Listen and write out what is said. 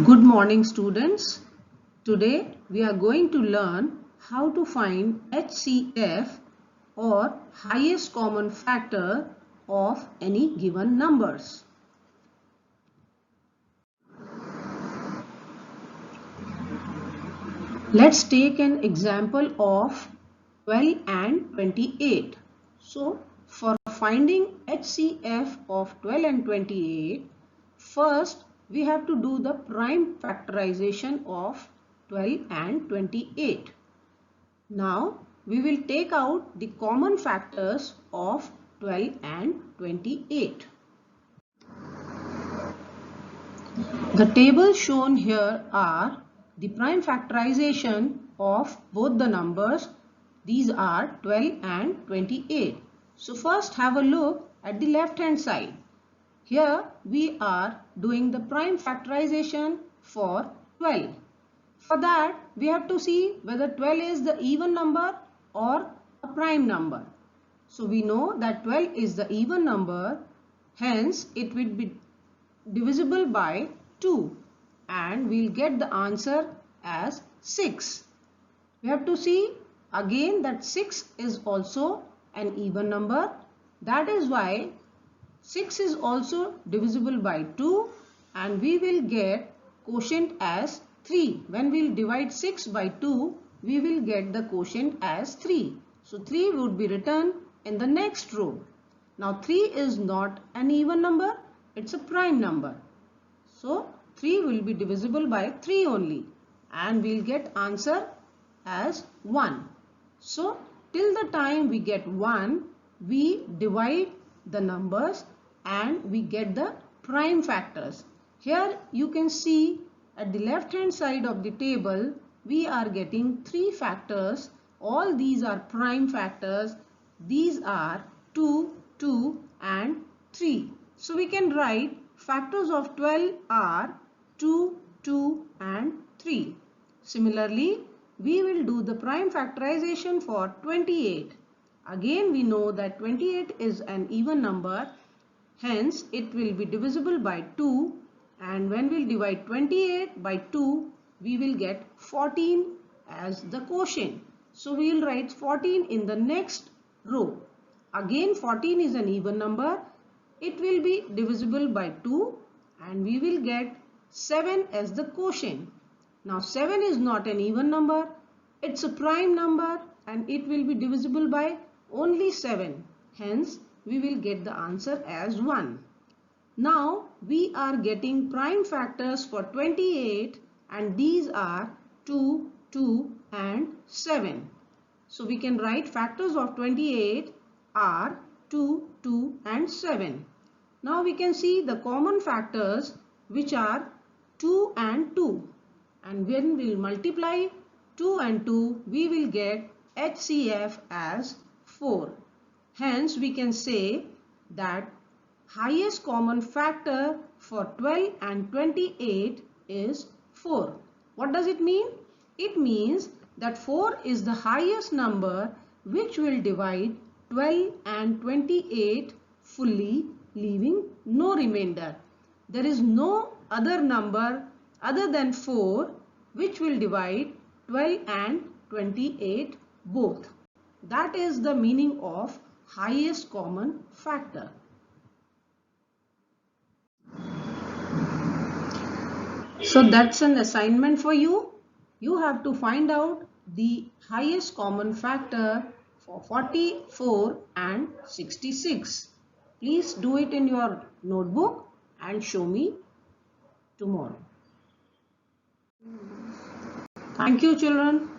Good morning students. Today we are going to learn how to find HCF or highest common factor of any given numbers. Let's take an example of 12 and 28. So for finding HCF of 12 and 28, first we have to do the prime factorization of 12 and 28. Now we will take out the common factors of 12 and 28. The tables shown here are the prime factorization of both the numbers. These are 12 and 28. So first have a look at the left hand side. Here we are doing the prime factorization for 12. For that we have to see whether 12 is the even number or a prime number. So we know that 12 is the even number, hence it will be divisible by 2 and we'll get the answer as 6. We have to see again that 6 is also an even number. That is why 6 is also divisible by 2 and we will get quotient as 3. When we will divide 6 by 2, we will get the quotient as 3. So 3 would be written in the next row. Now 3 is not an even number, it's a prime number. So 3 will be divisible by 3 only and we will get answer as 1. So till the time we get 1, we divide the numbers and we get the prime factors. Here you can see at the left hand side of the table we are getting 3 factors. All these are prime factors. These are 2, 2 and 3. So we can write factors of 12 are 2, 2 and 3. Similarly, we will do the prime factorization for 28. Again we know that 28 is an even number. Hence, it will be divisible by 2 and when we will divide 28 by 2, we will get 14 as the quotient. So, we will write 14 in the next row. Again, 14 is an even number. It will be divisible by 2 and we will get 7 as the quotient. Now, 7 is not an even number. It's a prime number and it will be divisible by only 7. Hence, we will get the answer as 1. Now we are getting prime factors for 28 and these are 2, 2 and 7. So we can write factors of 28 are 2, 2 and 7. Now we can see the common factors which are 2 and 2. And when we will multiply 2 and 2, we will get HCF as 4. Hence, we can say that highest common factor for 12 and 28 is 4. What does it mean? It means that 4 is the highest number which will divide 12 and 28 fully, leaving no remainder. There is no other number other than 4 which will divide 12 and 28 both. That is the meaning of highest common factor. So that's an assignment for you. You have to find out the highest common factor for 44 and 66. Please do it in your notebook and show me tomorrow. Thank you, children.